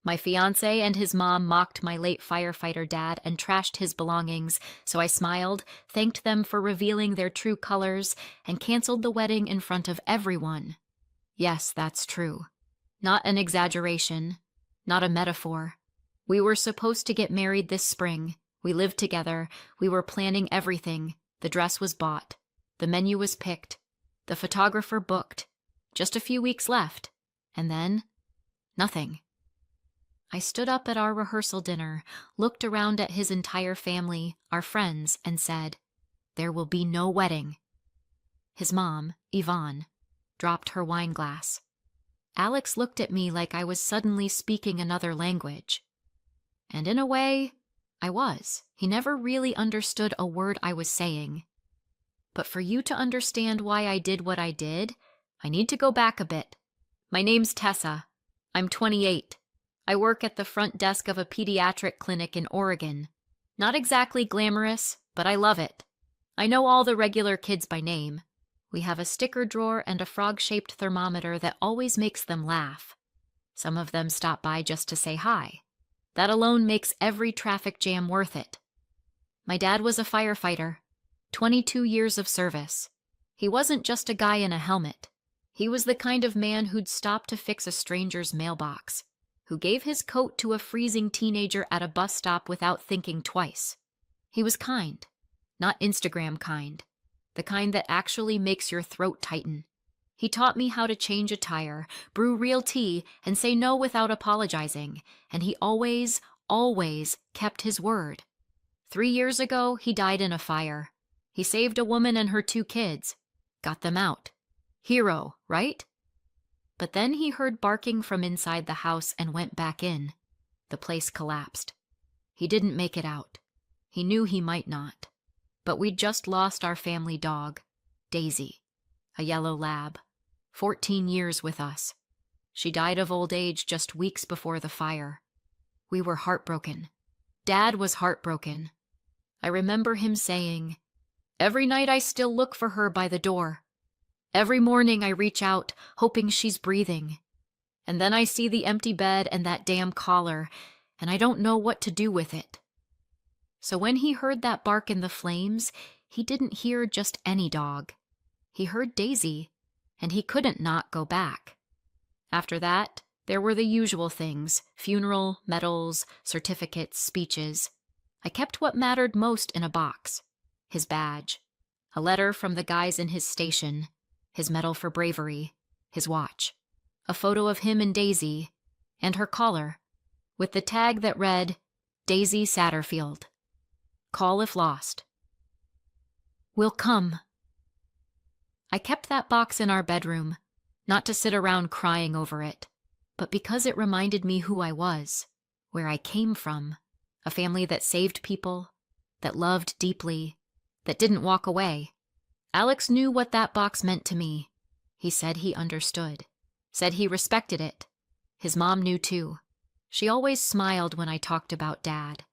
My fiancé and his mom mocked my late firefighter dad and trashed his belongings, so I smiled, thanked them for revealing their true colors, and canceled the wedding in front of everyone. Yes, that's true. Not an exaggeration, not a metaphor. We were supposed to get married this spring. We lived together. We were planning everything. The dress was bought. The menu was picked. The photographer booked. Just a few weeks left. And then, nothing. I stood up at our rehearsal dinner, looked around at his entire family, our friends, and said, "There will be no wedding." His mom, Yvonne, dropped her wine glass. Alex looked at me like I was suddenly speaking another language. And in a way, I was. He never really understood a word I was saying. But for you to understand why I did what I did, I need to go back a bit. My name's Tessa. I'm 28. I work at the front desk of a pediatric clinic in Oregon. Not exactly glamorous, but I love it. I know all the regular kids by name. We have a sticker drawer and a frog-shaped thermometer that always makes them laugh. Some of them stop by just to say hi. That alone makes every traffic jam worth it. My dad was a firefighter, 22 years of service. He wasn't just a guy in a helmet. He was the kind of man who'd stop to fix a stranger's mailbox, who gave his coat to a freezing teenager at a bus stop without thinking twice. He was kind, not Instagram kind, the kind that actually makes your throat tighten. He taught me how to change a tire, brew real tea, and say no without apologizing, and he always, always kept his word. 3 years ago, he died in a fire. He saved a woman and her 2 kids, got them out. Hero, right? But then he heard barking from inside the house and went back in. The place collapsed. He didn't make it out. He knew he might not. But we'd just lost our family dog, Daisy, a yellow lab, 14 years with us. She died of old age just weeks before the fire. We were heartbroken. Dad was heartbroken. I remember him saying, "Every night I still look for her by the door. Every morning I reach out, hoping she's breathing. And then I see the empty bed and that damn collar, and I don't know what to do with it." So when he heard that bark in the flames, he didn't hear just any dog. He heard Daisy, and he couldn't not go back. After that, there were the usual things: funeral, medals, certificates, speeches. I kept what mattered most in a box: his badge, a letter from the guys in his station, his medal for bravery, his watch, a photo of him and Daisy, and her collar, with the tag that read, "Daisy Satterfield. Call if lost. Will come." I kept that box in our bedroom, not to sit around crying over it, but because it reminded me who I was, where I came from, a family that saved people, that loved deeply, that didn't walk away. Alex knew what that box meant to me. He said he understood, said he respected it. His mom knew too. She always smiled when I talked about Dad,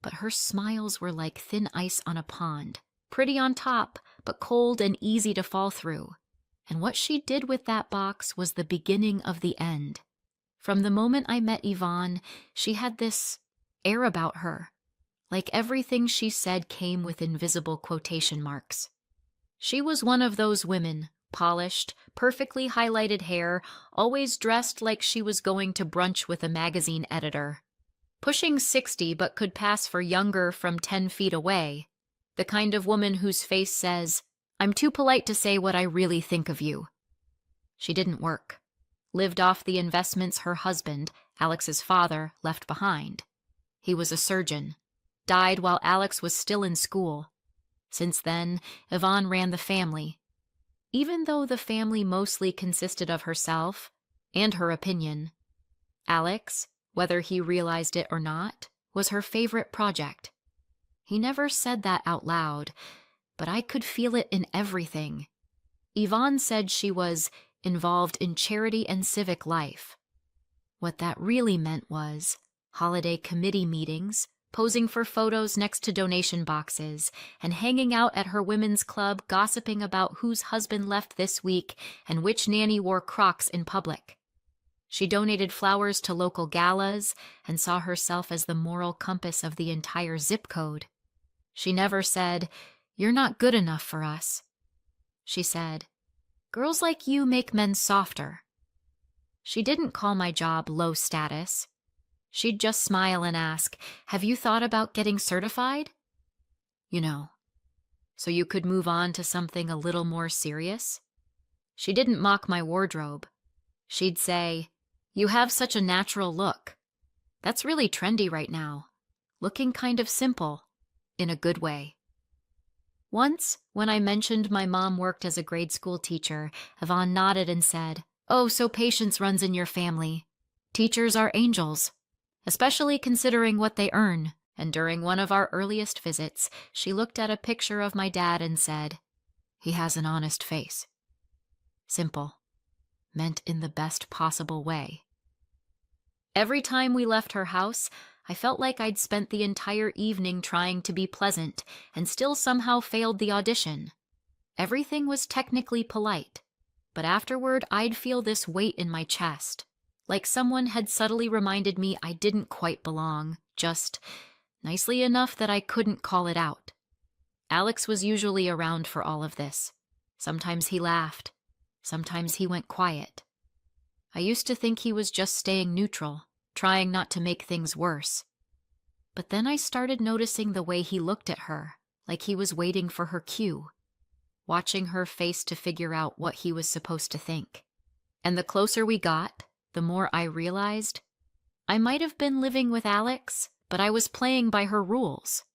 but her smiles were like thin ice on a pond, pretty on top, but cold and easy to fall through. And what she did with that box was the beginning of the end. From the moment I met Yvonne, she had this air about her, like everything she said came with invisible quotation marks. She was one of those women, polished, perfectly highlighted hair, always dressed like she was going to brunch with a magazine editor. Pushing 60 but could pass for younger from 10 feet away. The kind of woman whose face says, "I'm too polite to say what I really think of you." She didn't work. Lived off the investments her husband, Alex's father, left behind. He was a surgeon. Died while Alex was still in school. Since then, Yvonne ran the family. Even though the family mostly consisted of herself and her opinion, Alex, whether he realized it or not, was her favorite project. He never said that out loud, but I could feel it in everything. Yvonne said she was involved in charity and civic life. What that really meant was holiday committee meetings, posing for photos next to donation boxes, and hanging out at her women's club gossiping about whose husband left this week and which nanny wore Crocs in public. She donated flowers to local galas and saw herself as the moral compass of the entire zip code. She never said, "You're not good enough for us." She said, "Girls like you make men softer." She didn't call my job low status. She'd just smile and ask, "Have you thought about getting certified?" You know, so you could move on to something a little more serious. She didn't mock my wardrobe. She'd say, "You have such a natural look. That's really trendy right now. Looking kind of simple, in a good way." Once, when I mentioned my mom worked as a grade school teacher, Yvonne nodded and said, "Oh, so patience runs in your family. Teachers are angels, especially considering what they earn." And during one of our earliest visits, she looked at a picture of my dad and said, "He has an honest face." Simple, meant in the best possible way. Every time we left her house, I felt like I'd spent the entire evening trying to be pleasant and still somehow failed the audition. Everything was technically polite, but afterward I'd feel this weight in my chest, like someone had subtly reminded me I didn't quite belong, just nicely enough that I couldn't call it out. Alex was usually around for all of this. Sometimes he laughed. Sometimes he went quiet. I used to think he was just staying neutral, trying not to make things worse. But then I started noticing the way he looked at her, like he was waiting for her cue, watching her face to figure out what he was supposed to think. And the closer we got, the more I realized I might have been living with Alex, but I was playing by her rules.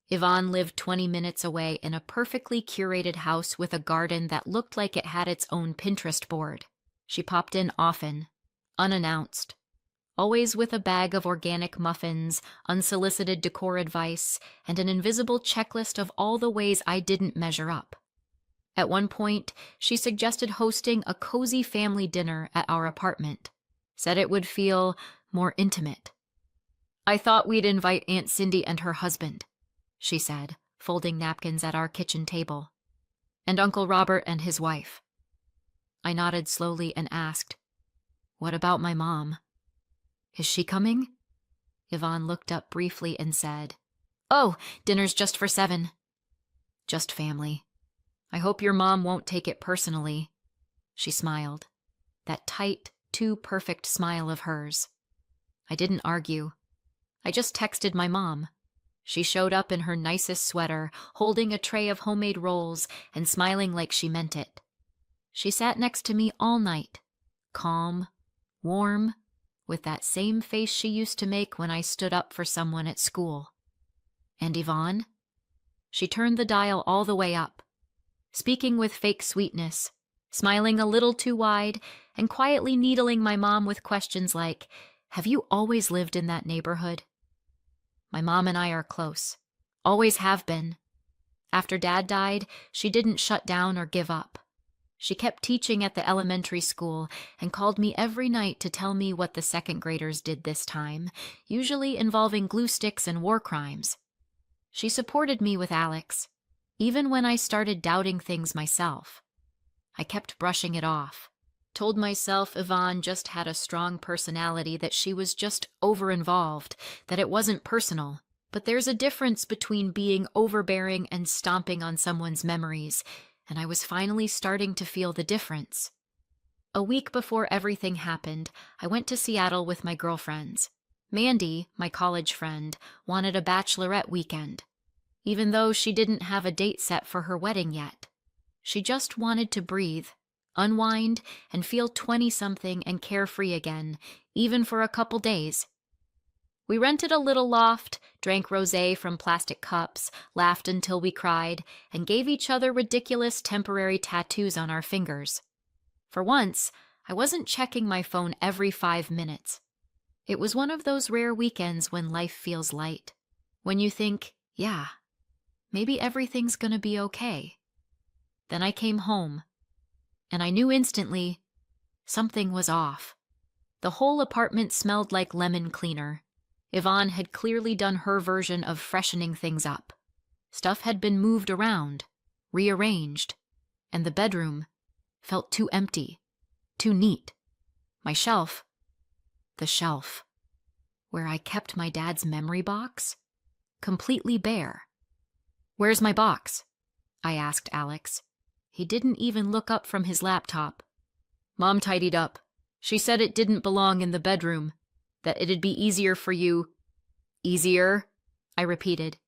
Yvonne lived 20 minutes away in a perfectly curated house with a garden that looked like it had its own Pinterest board. She popped in often, unannounced, always with a bag of organic muffins, unsolicited decor advice, and an invisible checklist of all the ways I didn't measure up. At one point, she suggested hosting a cozy family dinner at our apartment, said it would feel more intimate. "I thought we'd invite Aunt Cindy and her husband," she said, folding napkins at our kitchen table, "and Uncle Robert and his wife." I nodded slowly and asked, "What about my mom? Is she coming?" Yvonne looked up briefly and said, "Oh, dinner's just for 7. Just family. I hope your mom won't take it personally." She smiled, that tight, too perfect smile of hers. I didn't argue. I just texted my mom. She showed up in her nicest sweater, holding a tray of homemade rolls and smiling like she meant it. She sat next to me all night, calm, warm, with that same face she used to make when I stood up for someone at school. And Yvonne? She turned the dial all the way up, speaking with fake sweetness, smiling a little too wide, and quietly needling my mom with questions like, "Have you always lived in that neighborhood?" My mom and I are close, always have been. After Dad died, she didn't shut down or give up. She kept teaching at the elementary school and called me every night to tell me what the second graders did this time, usually involving glue sticks and war crimes. She supported me with Alex, even when I started doubting things myself. I kept brushing it off, told myself Yvonne just had a strong personality, that she was just over-involved, that it wasn't personal. But there's a difference between being overbearing and stomping on someone's memories, and I was finally starting to feel the difference. A week before everything happened, I went to Seattle with my girlfriends. Mandy, my college friend, wanted a bachelorette weekend, even though she didn't have a date set for her wedding yet. She just wanted to breathe, unwind, and feel 20-something and carefree again, even for a couple days. We rented a little loft, drank rosé from plastic cups, laughed until we cried, and gave each other ridiculous temporary tattoos on our fingers. For once, I wasn't checking my phone every 5 minutes. It was one of those rare weekends when life feels light, when you think, yeah, maybe everything's gonna be okay. Then I came home, and I knew instantly something was off. The whole apartment smelled like lemon cleaner. Yvonne had clearly done her version of freshening things up. Stuff had been moved around, rearranged, and the bedroom felt too empty, too neat. My shelf. The shelf. Where I kept my dad's memory box? Completely bare. Where's my box? I asked Alex. He didn't even look up from his laptop. Mom tidied up. She said it didn't belong in the bedroom, that it'd be easier for you. Easier? I repeated.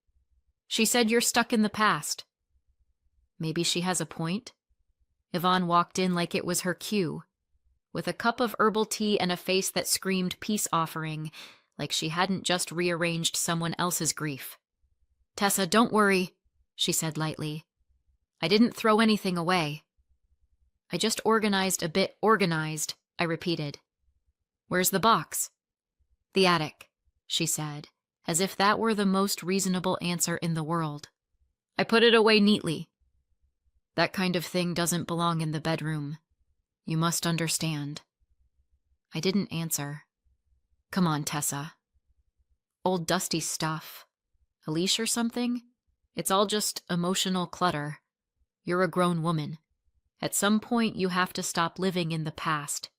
She said you're stuck in the past. Maybe she has a point. Yvonne walked in like it was her cue, with a cup of herbal tea and a face that screamed peace offering, like she hadn't just rearranged someone else's grief. Tessa, don't worry, she said lightly. I didn't throw anything away. I just organized a bit organized, I repeated. Where's the box? The attic, she said, as if that were the most reasonable answer in the world. I put it away neatly. That kind of thing doesn't belong in the bedroom. You must understand. I didn't answer. Come on, Tessa. Old dusty stuff. A leash or something? It's all just emotional clutter. You're a grown woman. At some point, you have to stop living in the past.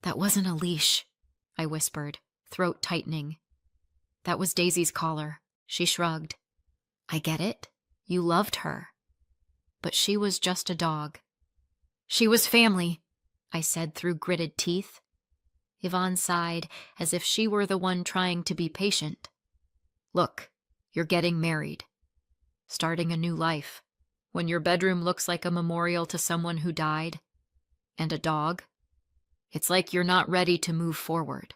That wasn't a leash, I whispered, throat tightening. That was Daisy's collar. She shrugged. I get it. You loved her. But she was just a dog. She was family, I said through gritted teeth. Yvonne sighed as if she were the one trying to be patient. Look, you're getting married. Starting a new life. When your bedroom looks like a memorial to someone who died. And a dog. It's like you're not ready to move forward.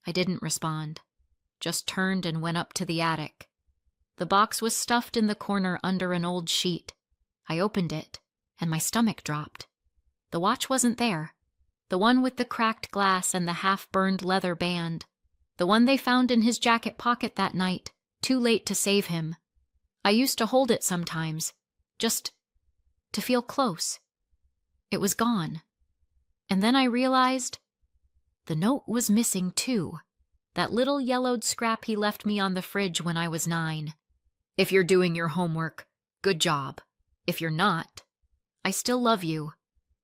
I didn't respond, just turned and went up to the attic. The box was stuffed in the corner under an old sheet. I opened it, and my stomach dropped. The watch wasn't there. The one with the cracked glass and the half-burned leather band. The one they found in his jacket pocket that night, too late to save him. I used to hold it sometimes, just to feel close. It was gone. And then I realized the note was missing too. That little yellowed scrap he left me on the fridge when I was 9. If you're doing your homework, good job. If you're not, I still love you,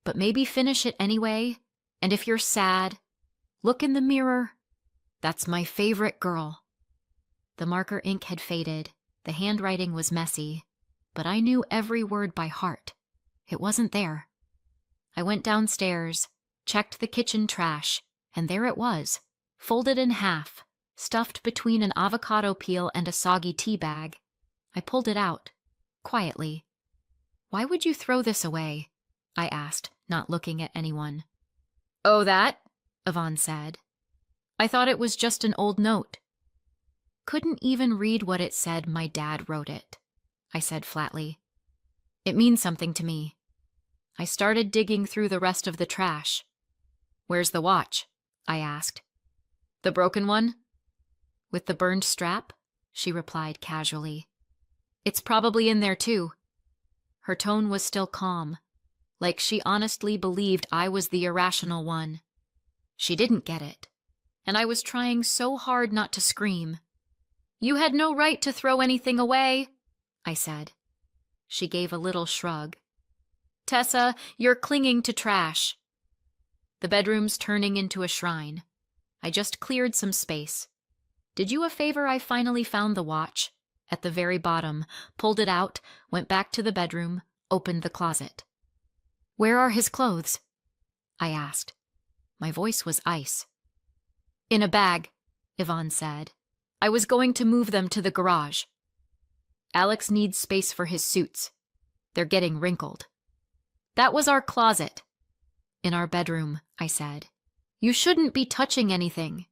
but maybe finish it anyway. And if you're sad, look in the mirror. That's my favorite girl. The marker ink had faded. The handwriting was messy, but I knew every word by heart. It wasn't there. I went downstairs, checked the kitchen trash, and there it was, folded in half, stuffed between an avocado peel and a soggy tea bag. I pulled it out, quietly. Why would you throw this away? I asked, not looking at anyone. Oh, that? Yvonne said. I thought it was just an old note. Couldn't even read what it said. My dad wrote it, I said flatly. It means something to me. I started digging through the rest of the trash. Where's the watch? I asked. The broken one? With the burned strap? She replied casually. It's probably in there too. Her tone was still calm, like she honestly believed I was the irrational one. She didn't get it, and I was trying so hard not to scream. You had no right to throw anything away, I said. She gave a little shrug. Tessa, you're clinging to trash. The bedroom's turning into a shrine. I just cleared some space. Did you a favor I finally found the watch. At the very bottom, pulled it out, went back to the bedroom, opened the closet. Where are his clothes? I asked. My voice was ice. In a bag, Yvonne said. I was going to move them to the garage. Alex needs space for his suits. They're getting wrinkled. That was our closet. In our bedroom, I said. You shouldn't be touching anything.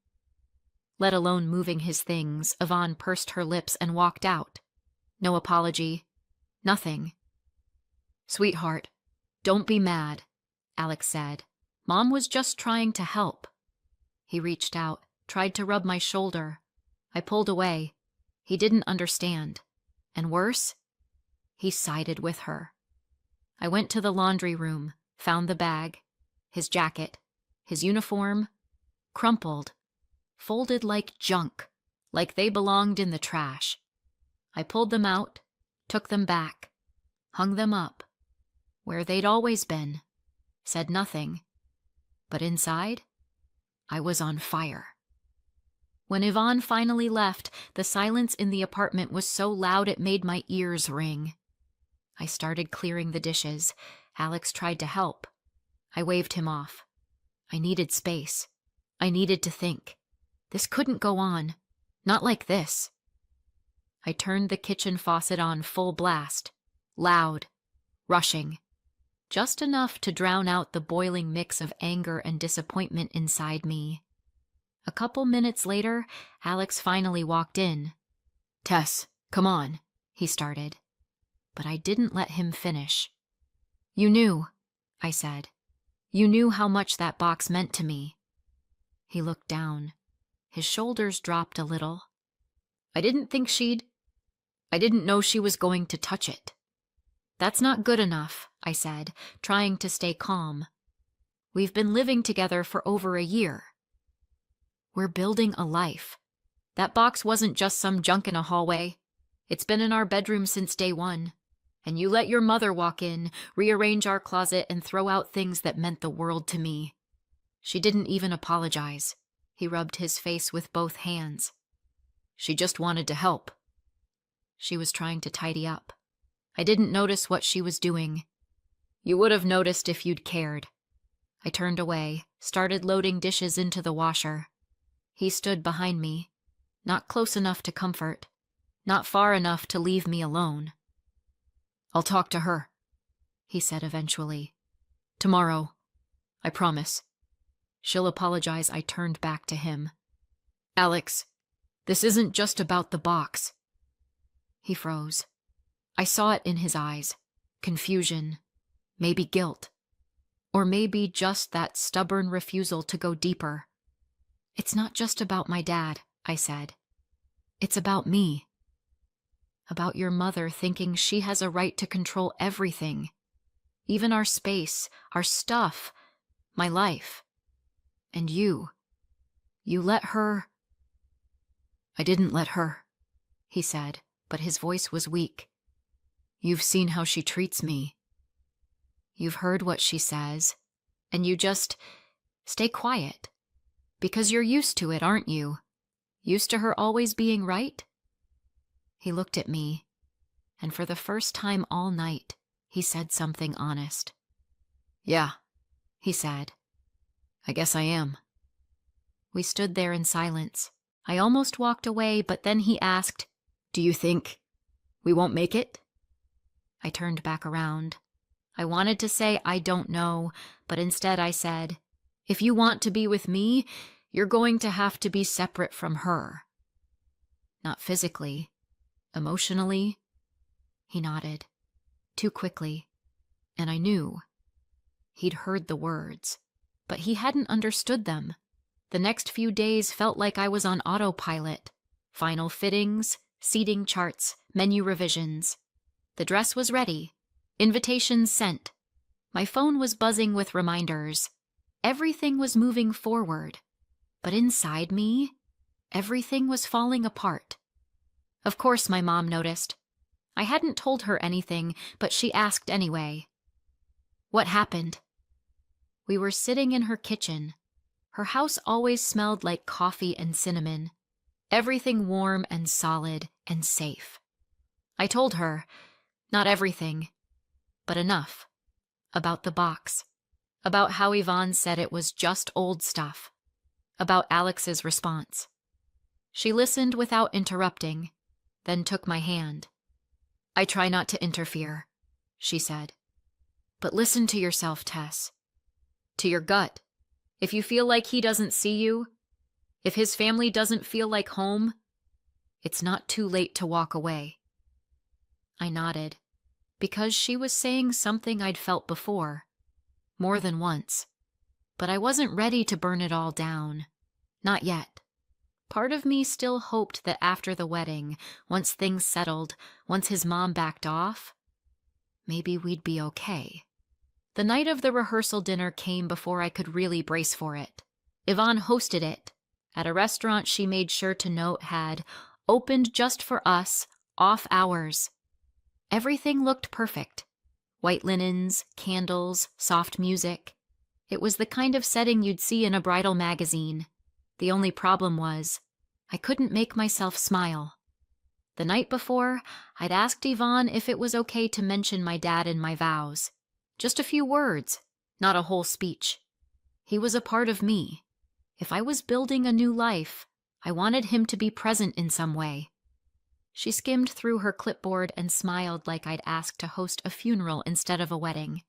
Let alone moving his things, Yvonne pursed her lips and walked out. No apology. Nothing. Sweetheart, don't be mad, Alex said. Mom was just trying to help. He reached out, tried to rub my shoulder. I pulled away. He didn't understand. And worse, he sided with her. I went to the laundry room, found the bag, his jacket, his uniform, crumpled, folded like junk, like they belonged in the trash. I pulled them out, took them back, hung them up, where they'd always been, said nothing. But inside, I was on fire. When Yvonne finally left, the silence in the apartment was so loud it made my ears ring. I started clearing the dishes. Alex tried to help. I waved him off. I needed space. I needed to think. This couldn't go on. Not like this. I turned the kitchen faucet on full blast. Loud. Rushing. Just enough to drown out the boiling mix of anger and disappointment inside me. A couple minutes later, Alex finally walked in. "Tess, come on," he started. But I didn't let him finish. "You knew," I said. "You knew how much that box meant to me." He looked down. His shoulders dropped a little. I didn't know she was going to touch it." "That's not good enough," I said, trying to stay calm. "We've been living together for over a year. We're building a life. That box wasn't just some junk in a hallway. It's been in our bedroom since day one. And you let your mother walk in, rearrange our closet, and throw out things that meant the world to me. She didn't even apologize." He rubbed his face with both hands. "She just wanted to help." She was trying to tidy up. I didn't notice what she was doing. "You would have noticed if you'd cared." I turned away, started loading dishes into the washer. He stood behind me, not close enough to comfort, not far enough to leave me alone. "I'll talk to her," he said eventually. "Tomorrow. I promise. She'll apologize." I turned back to him. "Alex, this isn't just about the box." He froze. I saw it in his eyes. Confusion. Maybe guilt. Or maybe just that stubborn refusal to go deeper. "It's not just about my dad," I said. "It's about me. About your mother thinking she has a right to control everything. Even our space, our stuff, my life. And you let her—" "I didn't let her," he said, but his voice was weak. "You've seen how she treats me. You've heard what she says, and you just stay quiet. Because you're used to it, aren't you? Used to her always being right?" He looked at me, and for the first time all night, he said something honest. "Yeah," he said. "I guess I am." We stood there in silence. I almost walked away, but then he asked, "Do you think we won't make it?" I turned back around. I wanted to say I don't know, but instead I said, "If you want to be with me, you're going to have to be separate from her." "Not physically. Emotionally?" He nodded. Too quickly. And I knew. He'd heard the words, but he hadn't understood them. The next few days felt like I was on autopilot. Final fittings, seating charts, menu revisions. The dress was ready. Invitations sent. My phone was buzzing with reminders. Everything was moving forward. But inside me, everything was falling apart. Of course my mom noticed. I hadn't told her anything, but she asked anyway. "What happened?" We were sitting in her kitchen. Her house always smelled like coffee and cinnamon. Everything warm and solid and safe. I told her, not everything, but enough. About the box. About how Yvonne said it was just old stuff. About Alex's response. She listened without interrupting, then took my hand. "I try not to interfere," she said. "But listen to yourself, Tess. To your gut. If you feel like he doesn't see you, if his family doesn't feel like home, it's not too late to walk away." I nodded, because she was saying something I'd felt before, more than once. But I wasn't ready to burn it all down. Not yet. Part of me still hoped that after the wedding, once things settled, once his mom backed off, maybe we'd be okay. The night of the rehearsal dinner came before I could really brace for it. Yvonne hosted it, at a restaurant she made sure to note had opened just for us, off hours. Everything looked perfect. White linens, candles, soft music. It was the kind of setting you'd see in a bridal magazine. The only problem was, I couldn't make myself smile. The night before, I'd asked Yvonne if it was okay to mention my dad in my vows. Just a few words, not a whole speech. He was a part of me. If I was building a new life, I wanted him to be present in some way. She skimmed through her clipboard and smiled like I'd asked to host a funeral instead of a wedding.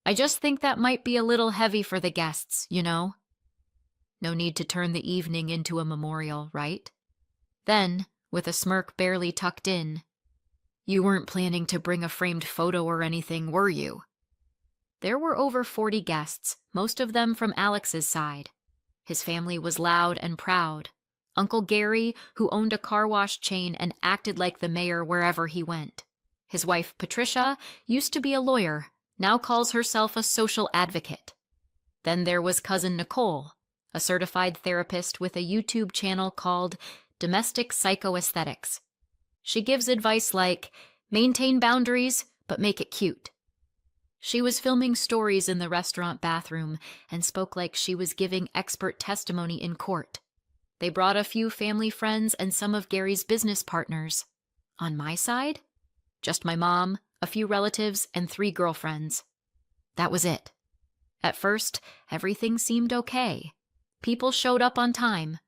I just think that might be a little heavy for the guests, you know? No need to turn the evening into a memorial, right? Then, with a smirk barely tucked in, you weren't planning to bring a framed photo or anything, were you? There were over 40 guests, most of them from Alex's side. His family was loud and proud. Uncle Gary, who owned a car wash chain and acted like the mayor wherever he went. His wife, Patricia, used to be a lawyer, now calls herself a social advocate. Then there was cousin Nicole, a certified therapist with a YouTube channel called Domestic Psychoaesthetics. She gives advice like, maintain boundaries, but make it cute. She was filming stories in the restaurant bathroom and spoke like she was giving expert testimony in court. They brought a few family friends and some of Gary's business partners. On my side, just my mom, a few relatives, and 3 girlfriends. That was it. At first, everything seemed okay. People showed up on time.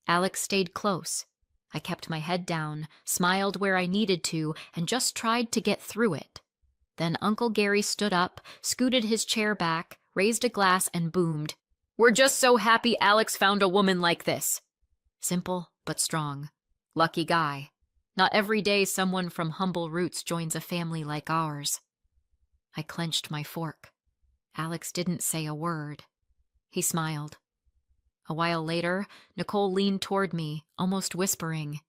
Alex stayed close. I kept my head down, smiled where I needed to, and just tried to get through it. Then Uncle Gary stood up, scooted his chair back, raised a glass, and boomed, "We're just so happy Alex found a woman like this." Simple, but strong. Lucky guy. Not every day someone from humble roots joins a family like ours. I clenched my fork. Alex didn't say a word. He smiled. A while later, Nicole leaned toward me, almost whispering,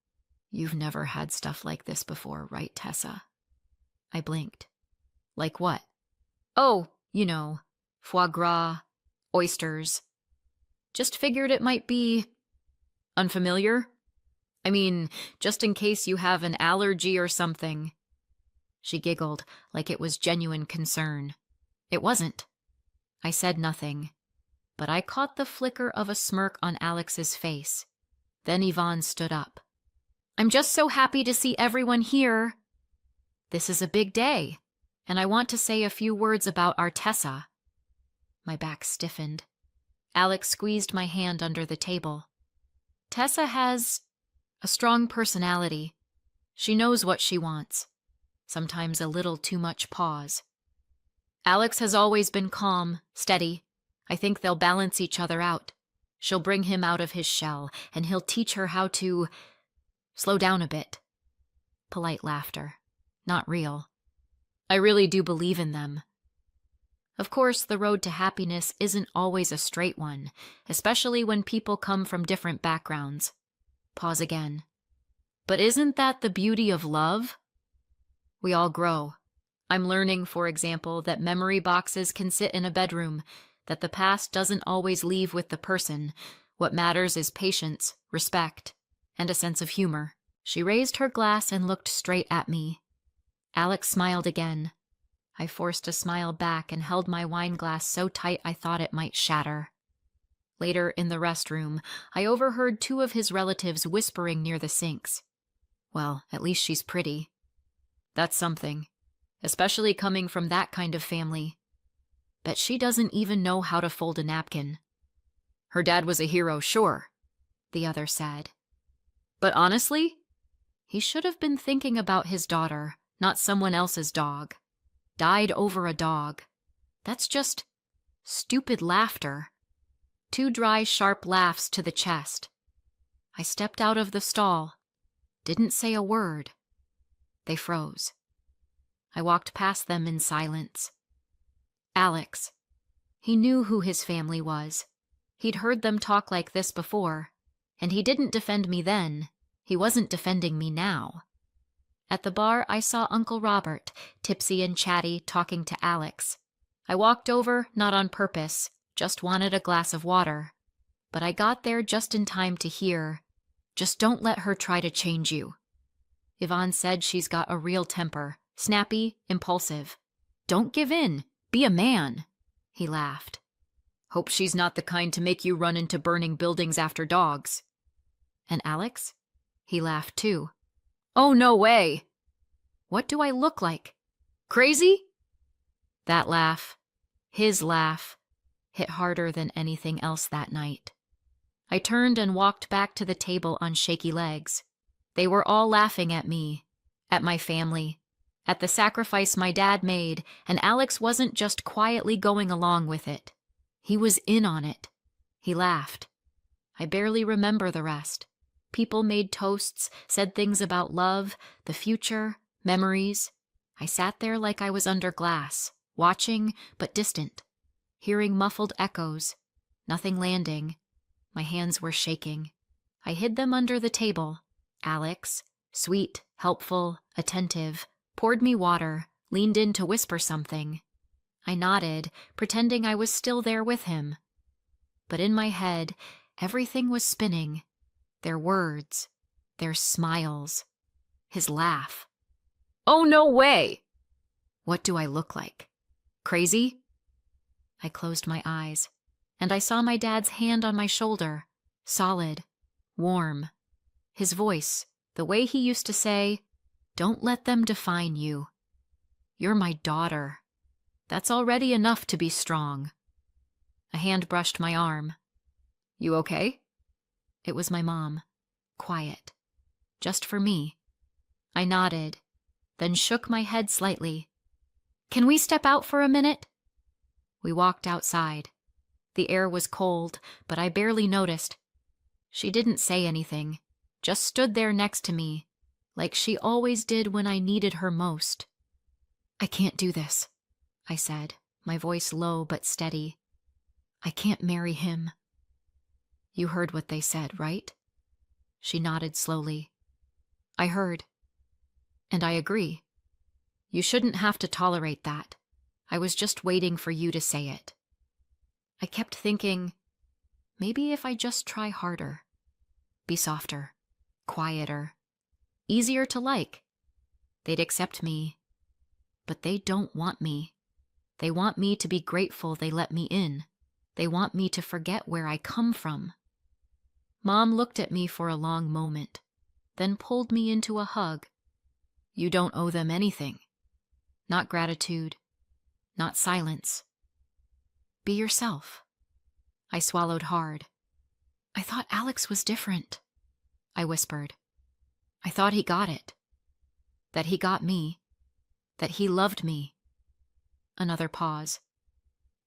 "You've never had stuff like this before, right, Tessa?" I blinked. Like what? Oh, you know, foie gras, oysters. Just figured it might be unfamiliar. I mean, just in case you have an allergy or something. She giggled like it was genuine concern. It wasn't. I said nothing, but I caught the flicker of a smirk on Alex's face. Then Yvonne stood up. "I'm just so happy to see everyone here. This is a big day, and I want to say a few words about our Tessa." My back stiffened. Alex squeezed my hand under the table. "Tessa has a strong personality. She knows what she wants. Sometimes a little too much pause. Alex has always been calm, steady. I think they'll balance each other out. She'll bring him out of his shell, and he'll teach her how to slow down a bit." Polite laughter. Not real. I really do believe in them. Of course, the road to happiness isn't always a straight one, especially when people come from different backgrounds. Pause again. But isn't that the beauty of love? We all grow. I'm learning, for example, that memory boxes can sit in a bedroom, that the past doesn't always leave with the person. What matters is patience, respect, and a sense of humor. She raised her glass and looked straight at me. Alex smiled again. I forced a smile back and held my wine glass so tight I thought it might shatter. Later, in the restroom, I overheard 2 of his relatives whispering near the sinks. Well, at least she's pretty. That's something, especially coming from that kind of family. Bet she doesn't even know how to fold a napkin. Her dad was a hero, sure, the other said. But honestly, he should have been thinking about his daughter, not someone else's dog. Died over a dog. That's just stupid laughter. 2 dry, sharp laughs to the chest. I stepped out of the stall. Didn't say a word. They froze. I walked past them in silence. Alex. He knew who his family was. He'd heard them talk like this before, and he didn't defend me then. He wasn't defending me now. At the bar, I saw Uncle Robert, tipsy and chatty, talking to Alex. I walked over, not on purpose, just wanted a glass of water. But I got there just in time to hear, "Just don't let her try to change you." Yvonne said she's got a real temper, snappy, impulsive. "Don't give in. Be a man." He laughed. Hope she's not the kind to make you run into burning buildings after dogs. And Alex? He laughed too. Oh, no way! What do I look like? Crazy? That laugh, his laugh, hit harder than anything else that night. I turned and walked back to the table on shaky legs. They were all laughing at me, at my family, at the sacrifice my dad made, and Alex wasn't just quietly going along with it. He was in on it. He laughed. I barely remember the rest. People made toasts, said things about love, the future, memories. I sat there like I was under glass, watching but distant, hearing muffled echoes, nothing landing. My hands were shaking. I hid them under the table. Alex, sweet, helpful, attentive, poured me water, leaned in to whisper something. I nodded, pretending I was still there with him. But in my head, everything was spinning. Their words, their smiles, his laugh. Oh, no way! What do I look like? Crazy? I closed my eyes, and I saw my dad's hand on my shoulder, solid, warm. His voice, the way he used to say, "Don't let them define you. You're my daughter. That's already enough to be strong." A hand brushed my arm. You okay? It was my mom, quiet, just for me. I nodded, then shook my head slightly. Can we step out for a minute? We walked outside. The air was cold, but I barely noticed. She didn't say anything, just stood there next to me, like she always did when I needed her most. I can't do this, I said, my voice low but steady. I can't marry him. You heard what they said, right? She nodded slowly. I heard. And I agree. You shouldn't have to tolerate that. I was just waiting for you to say it. I kept thinking, maybe if I just try harder, be softer, quieter, easier to like, they'd accept me. But they don't want me. They want me to be grateful they let me in. They want me to forget where I come from. Mom looked at me for a long moment, then pulled me into a hug. You don't owe them anything. Not gratitude, not silence. Be yourself. I swallowed hard. I thought Alex was different, I whispered. I thought he got it. That he got me. That he loved me. Another pause.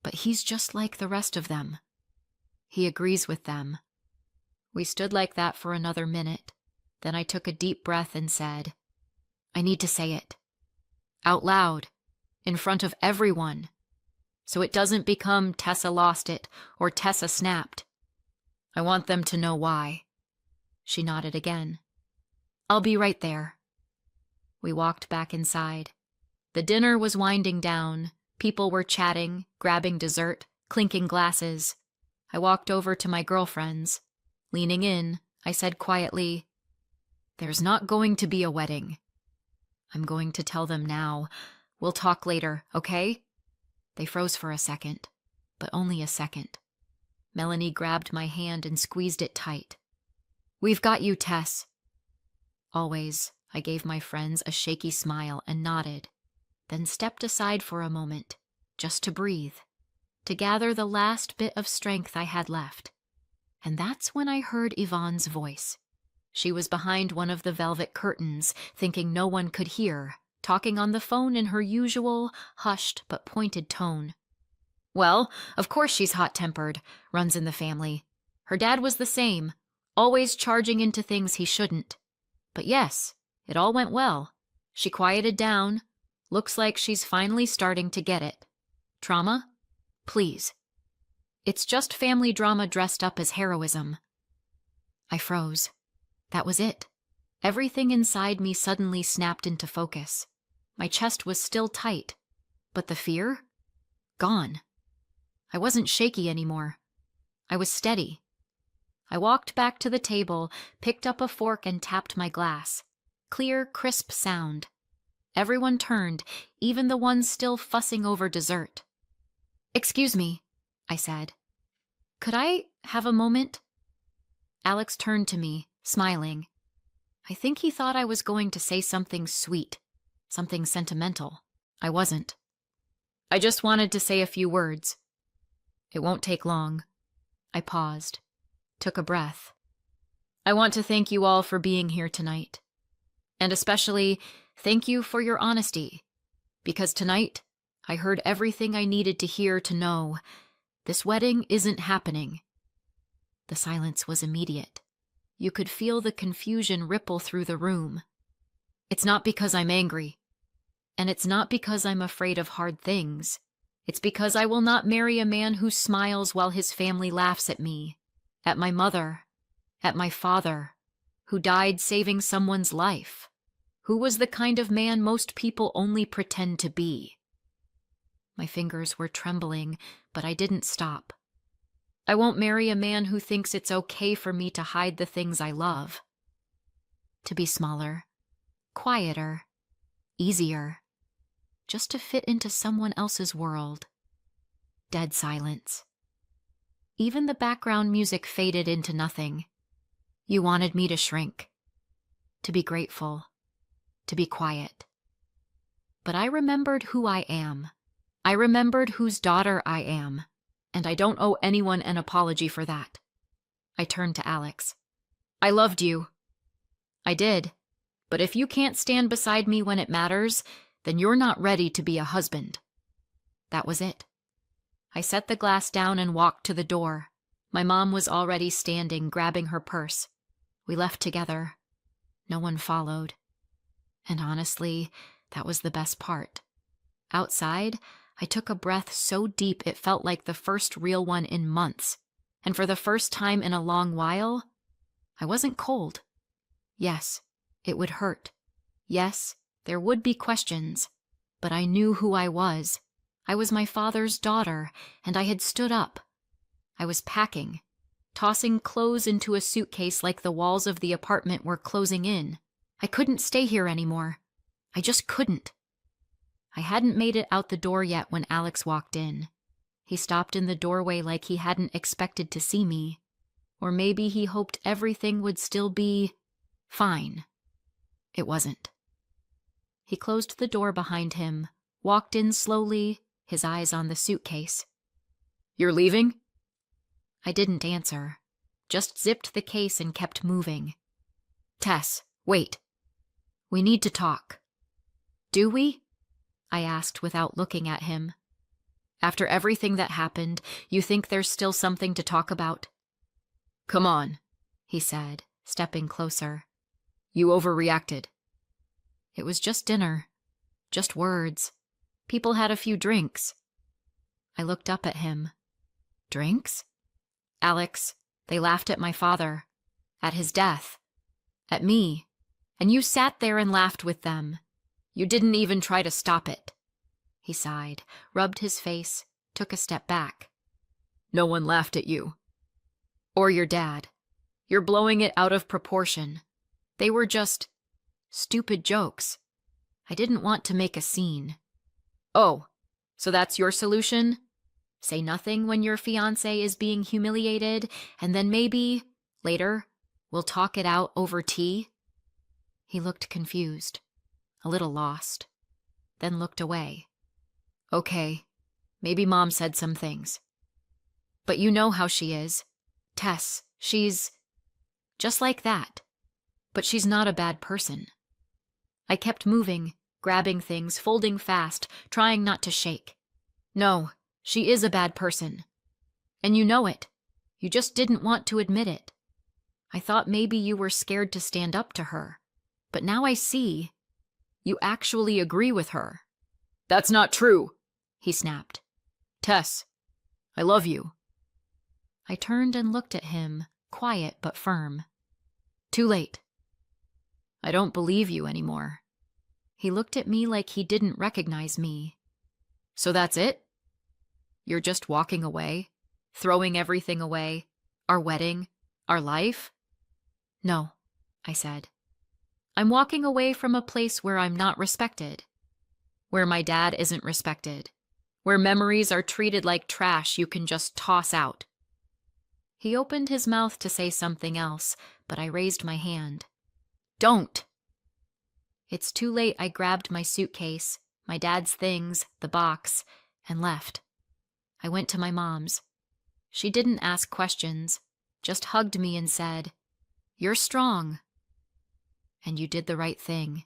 But he's just like the rest of them. He agrees with them. We stood like that for another minute. Then I took a deep breath and said, I need to say it. Out loud. In front of everyone. So it doesn't become Tessa lost it or Tessa snapped. I want them to know why. She nodded again. I'll be right there. We walked back inside. The dinner was winding down. People were chatting, grabbing dessert, clinking glasses. I walked over to my girlfriends. Leaning in, I said quietly, There's not going to be a wedding. I'm going to tell them now. We'll talk later, okay? They froze for a second, but only a second. Melanie grabbed my hand and squeezed it tight. We've got you, Tess. Always, I gave my friends a shaky smile and nodded, then stepped aside for a moment, just to breathe, to gather the last bit of strength I had left. And that's when I heard Yvonne's voice. She was behind one of the velvet curtains, thinking no one could hear, talking on the phone in her usual, hushed but pointed tone. Well, of course she's hot-tempered, runs in the family. Her dad was the same, always charging into things he shouldn't. But yes, it all went well. She quieted down. Looks like she's finally starting to get it. Trauma? Please. It's just family drama dressed up as heroism. I froze. That was it. Everything inside me suddenly snapped into focus. My chest was still tight, but the fear? Gone. I wasn't shaky anymore. I was steady. I walked back to the table, picked up a fork and tapped my glass. Clear, crisp sound. Everyone turned, even the ones still fussing over dessert. Excuse me, I said. Could I have a moment? Alex turned to me, smiling. I think he thought I was going to say something sweet, something sentimental. I wasn't. I just wanted to say a few words. It won't take long. I paused, took a breath. I want to thank you all for being here tonight. And especially, thank you for your honesty. Because tonight, I heard everything I needed to hear to know. This wedding isn't happening. The silence was immediate. You could feel the confusion ripple through the room. It's not because I'm angry. And it's not because I'm afraid of hard things. It's because I will not marry a man who smiles while his family laughs at me, at my mother, at my father, who died saving someone's life, who was the kind of man most people only pretend to be. My fingers were trembling, but I didn't stop. I won't marry a man who thinks it's okay for me to hide the things I love. To be smaller, quieter, easier, just to fit into someone else's world. Dead silence. Even the background music faded into nothing. You wanted me to shrink, to be grateful, to be quiet. But I remembered who I am. I remembered whose daughter I am, and I don't owe anyone an apology for that. I turned to Alex. I loved you. I did. But if you can't stand beside me when it matters, then you're not ready to be a husband. That was it. I set the glass down and walked to the door. My mom was already standing, grabbing her purse. We left together. No one followed. And honestly, that was the best part. Outside, I took a breath so deep it felt like the first real one in months. And for the first time in a long while, I wasn't cold. Yes, it would hurt. Yes, there would be questions. But I knew who I was. I was my father's daughter, and I had stood up. I was packing, tossing clothes into a suitcase like the walls of the apartment were closing in. I couldn't stay here anymore. I just couldn't. I hadn't made it out the door yet when Alex walked in. He stopped in the doorway like he hadn't expected to see me. Or maybe he hoped everything would still be fine. It wasn't. He closed the door behind him, walked in slowly, his eyes on the suitcase. You're leaving? I didn't answer, just zipped the case and kept moving. Tess, wait. We need to talk. Do we? I asked without looking at him. After everything that happened, you think there's still something to talk about? Come on, he said, stepping closer. You overreacted. It was just dinner. Just words. People had a few drinks. I looked up at him. Drinks? Alex, they laughed at my father. At his death. At me. And you sat there and laughed with them. You didn't even try to stop it. He sighed, rubbed his face, took a step back. No one laughed at you. Or your dad. You're blowing it out of proportion. They were just stupid jokes. I didn't want to make a scene. Oh, so that's your solution? Say nothing when your fiancé is being humiliated, and then maybe, later, we'll talk it out over tea? He looked confused, a little lost, then looked away. Okay, maybe Mom said some things. But you know how she is. Tess, she's just like that. But she's not a bad person. I kept moving, grabbing things, folding fast, trying not to shake. No, she is a bad person. And you know it. You just didn't want to admit it. I thought maybe you were scared to stand up to her. But now I see. You actually agree with her. That's not true, he snapped. Tess, I love you. I turned and looked at him, quiet but firm. Too late. I don't believe you anymore. He looked at me like he didn't recognize me. So that's it? You're just walking away? Throwing everything away? Our wedding? Our life? No, I said. I'm walking away from a place where I'm not respected. Where my dad isn't respected. Where memories are treated like trash you can just toss out. He opened his mouth to say something else, but I raised my hand. Don't! It's too late. I grabbed my suitcase, my dad's things, the box, and left. I went to my mom's. She didn't ask questions, just hugged me and said, "You're strong. And you did the right thing."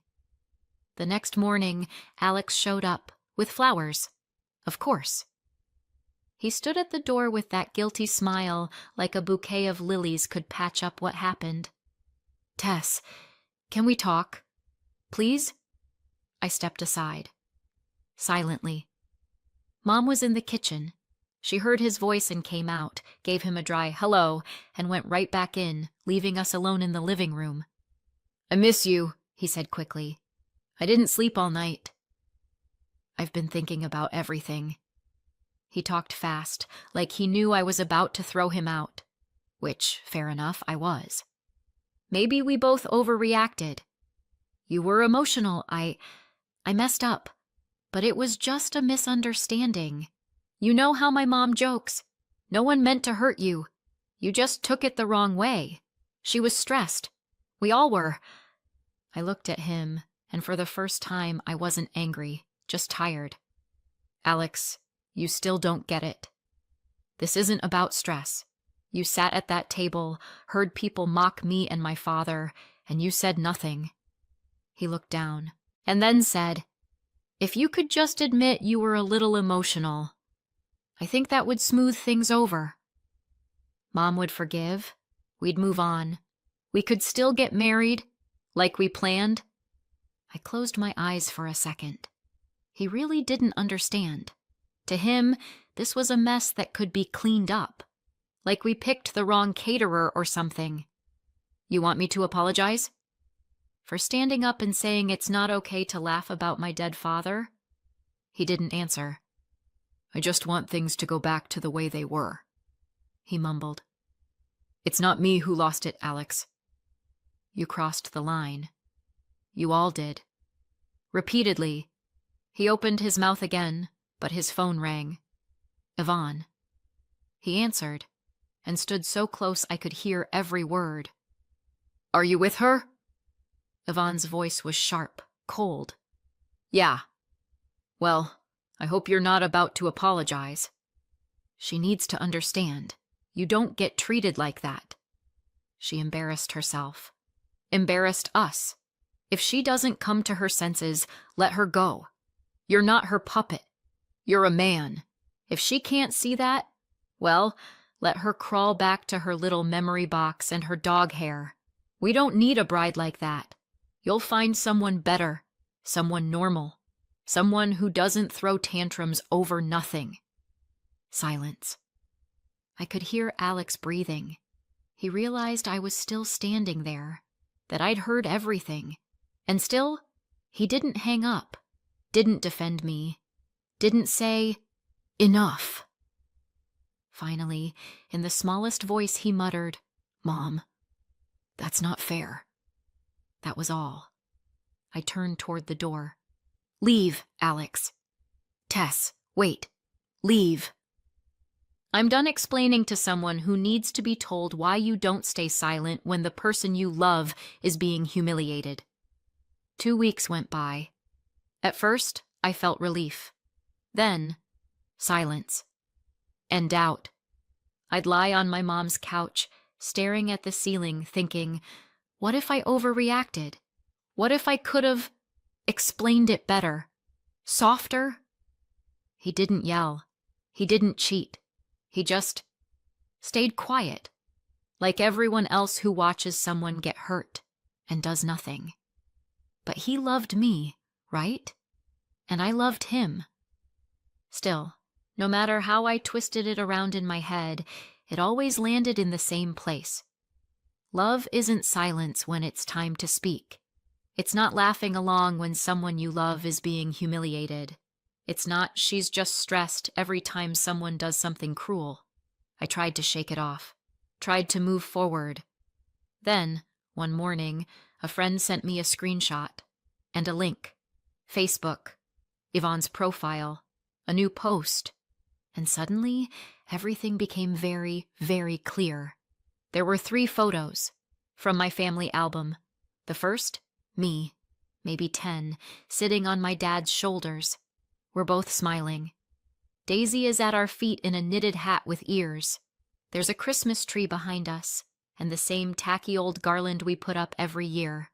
The next morning, Alex showed up, with flowers. Of course. He stood at the door with that guilty smile, like a bouquet of lilies could patch up what happened. "Tess, can we talk? Please?" I stepped aside. Silently. Mom was in the kitchen. She heard his voice and came out, gave him a dry hello, and went right back in, leaving us alone in the living room. "I miss you," he said quickly. "I didn't sleep all night. I've been thinking about everything." He talked fast, like he knew I was about to throw him out, which, fair enough, I was. Maybe we both overreacted. You were emotional. I messed up, but it was just a misunderstanding. You know how my mom jokes. No one meant to hurt you. You just took it the wrong way. She was stressed. We all were. I looked at him, and for the first time I wasn't angry, just tired. "Alex, you still don't get it. This isn't about stress. You sat at that table, heard people mock me and my father, and you said nothing." He looked down, and then said, "If you could just admit you were a little emotional, I think that would smooth things over. Mom would forgive. We'd move on. We could still get married, like we planned." I closed my eyes for a second. He really didn't understand. To him, this was a mess that could be cleaned up, like we picked the wrong caterer or something. "You want me to apologize?" For standing up and saying it's not okay to laugh about my dead father? He didn't answer. "I just want things to go back to the way they were," he mumbled. "It's not me who lost it, Alex. You crossed the line. You all did." Repeatedly. He opened his mouth again, but his phone rang. Yvonne. He answered, and stood so close I could hear every word. "Are you with her?" Yvonne's voice was sharp, cold. "Yeah." "Well, I hope you're not about to apologize." "She needs to understand. You don't get treated like that." She embarrassed herself. Embarrassed us. If she doesn't come to her senses, let her go. You're not her puppet. You're a man. If she can't see that, well, let her crawl back to her little memory box and her dog hair. We don't need a bride like that. You'll find someone better, someone normal, someone who doesn't throw tantrums over nothing. Silence. I could hear Alex breathing. He realized I was still standing there, that I'd heard everything. And still, he didn't hang up, didn't defend me, didn't say, "Enough." Finally, in the smallest voice, he muttered, "Mom, that's not fair." That was all. I turned toward the door. "Leave, Alex." "Tess, wait. Leave." I'm done explaining to someone who needs to be told why you don't stay silent when the person you love is being humiliated. 2 weeks went by. At first, I felt relief. Then, silence. And doubt. I'd lie on my mom's couch, staring at the ceiling, thinking, what if I overreacted? What if I could have explained it better? Softer? He didn't yell. He didn't cheat. He just stayed quiet, like everyone else who watches someone get hurt and does nothing. But he loved me, right? And I loved him. Still, no matter how I twisted it around in my head, it always landed in the same place. Love isn't silence when it's time to speak. It's not laughing along when someone you love is being humiliated. It's not she's just stressed every time someone does something cruel. I tried to shake it off, tried to move forward. Then, one morning, a friend sent me a screenshot and a link. Facebook, Yvonne's profile, a new post. And suddenly, everything became very, very clear. There were 3 photos from my family album. The first, me, maybe 10, sitting on my dad's shoulders. We're both smiling. Daisy is at our feet in a knitted hat with ears. There's a Christmas tree behind us, and the same tacky old garland we put up every year.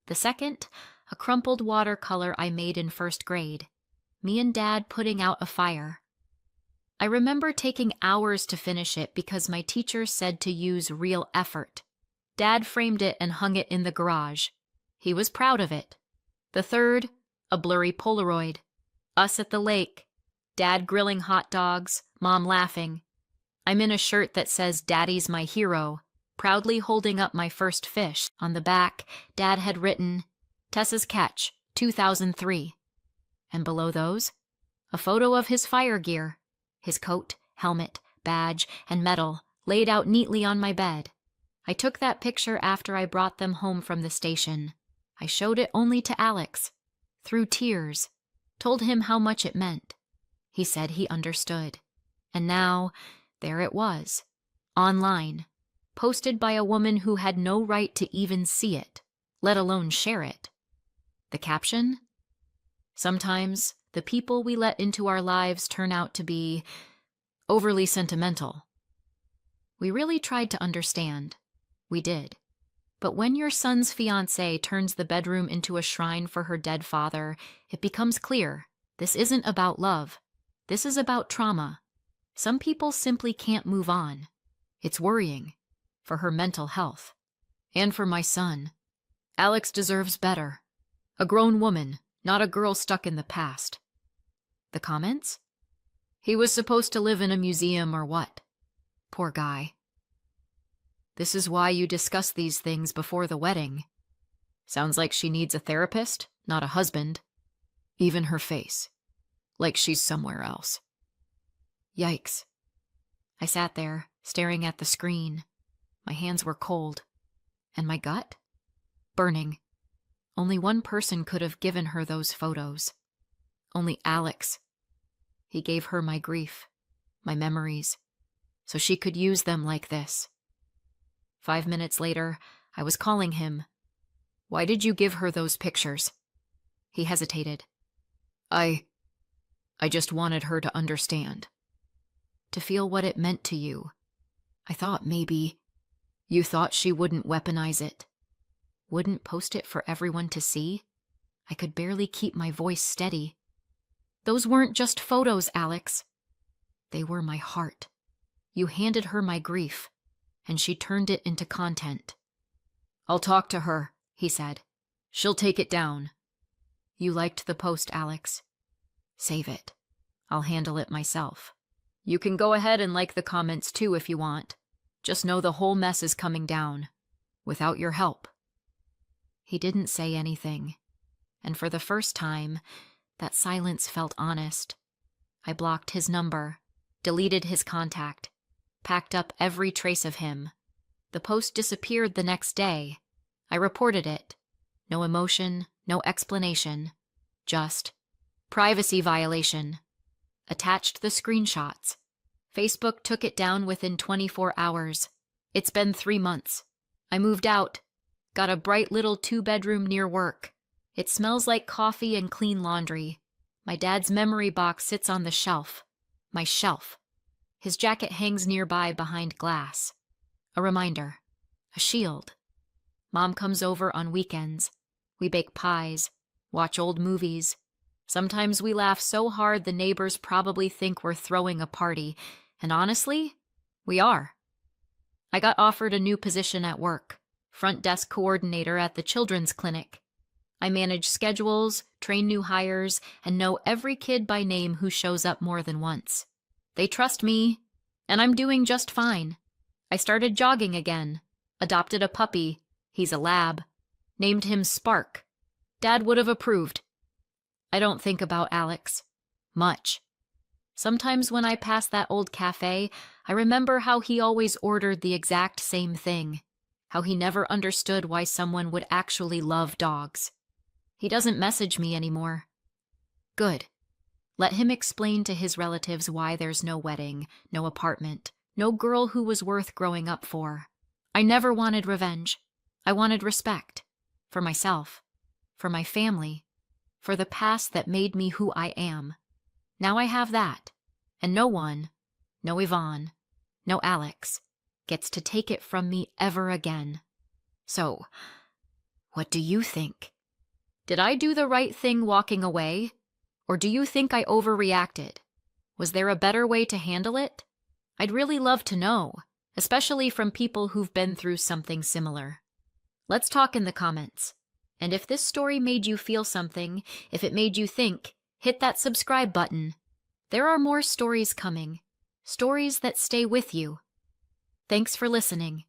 The second, a crumpled watercolor I made in 1st grade. Me and Dad putting out a fire. I remember taking hours to finish it because my teacher said to use real effort. Dad framed it and hung it in the garage. He was proud of it. The third, a blurry Polaroid. Us at the lake. Dad grilling hot dogs, Mom laughing. I'm in a shirt that says Daddy's my hero, proudly holding up my first fish. On the back, Dad had written, Tessa's Catch, 2003. And below those, a photo of his fire gear, his coat, helmet, badge, and medal laid out neatly on my bed. I took that picture after I brought them home from the station. I showed it only to Alex, through tears, told him how much it meant. He said he understood. And now, there it was, online, posted by a woman who had no right to even see it, let alone share it. The caption? Sometimes the people we let into our lives turn out to be overly sentimental. We really tried to understand. We did. But when your son's fiancée turns the bedroom into a shrine for her dead father, it becomes clear this isn't about love. This is about trauma. Some people simply can't move on. It's worrying for her mental health. And for my son. Alex deserves better. A grown woman, not a girl stuck in the past. The comments? He was supposed to live in a museum or what? Poor guy. This is why you discuss these things before the wedding. Sounds like she needs a therapist, not a husband. Even her face. Like she's somewhere else. Yikes. I sat there, staring at the screen. My hands were cold. And my gut? Burning. Only one person could have given her those photos. Only Alex. He gave her my grief, my memories, so she could use them like this. 5 minutes later, I was calling him. Why did you give her those pictures? He hesitated. I just wanted her to understand. To feel what it meant to you. I thought maybe you thought she wouldn't weaponize it. Wouldn't post it for everyone to see? I could barely keep my voice steady. Those weren't just photos, Alex. They were my heart. You handed her my grief, and she turned it into content. I'll talk to her, he said. She'll take it down. You liked the post, Alex. Save it. I'll handle it myself. You can go ahead and like the comments too if you want. Just know the whole mess is coming down. Without your help. He didn't say anything, and for the first time, that silence felt honest. I blocked his number, deleted his contact, packed up every trace of him. The post disappeared the next day. I reported it. No emotion, no explanation. Just privacy violation. Attached the screenshots. Facebook took it down within 24 hours. It's been 3 months. I moved out. Got a bright little 2-bedroom near work. It smells like coffee and clean laundry. My dad's memory box sits on the shelf. My shelf. His jacket hangs nearby behind glass. A reminder. A shield. Mom comes over on weekends. We bake pies. Watch old movies. Sometimes we laugh so hard the neighbors probably think we're throwing a party. And honestly, we are. I got offered a new position at work. Front desk coordinator at the children's clinic. I manage schedules, train new hires, and know every kid by name who shows up more than once. They trust me, and I'm doing just fine. I started jogging again, adopted a puppy, he's a lab, named him Spark. Dad would have approved. I don't think about Alex. Much. Sometimes when I pass that old cafe, I remember how he always ordered the exact same thing. How he never understood why someone would actually love dogs. He doesn't message me anymore. Good. Let him explain to his relatives why there's no wedding, no apartment, no girl who was worth growing up for. I never wanted revenge. I wanted respect. For myself. For my family. For the past that made me who I am. Now I have that. And no one, no Yvonne, no Alex, gets to take it from me ever again. So, what do you think? Did I do the right thing walking away? Or do you think I overreacted? Was there a better way to handle it? I'd really love to know, especially from people who've been through something similar. Let's talk in the comments. And if this story made you feel something, if it made you think, hit that subscribe button. There are more stories coming. Stories that stay with you. Thanks for listening.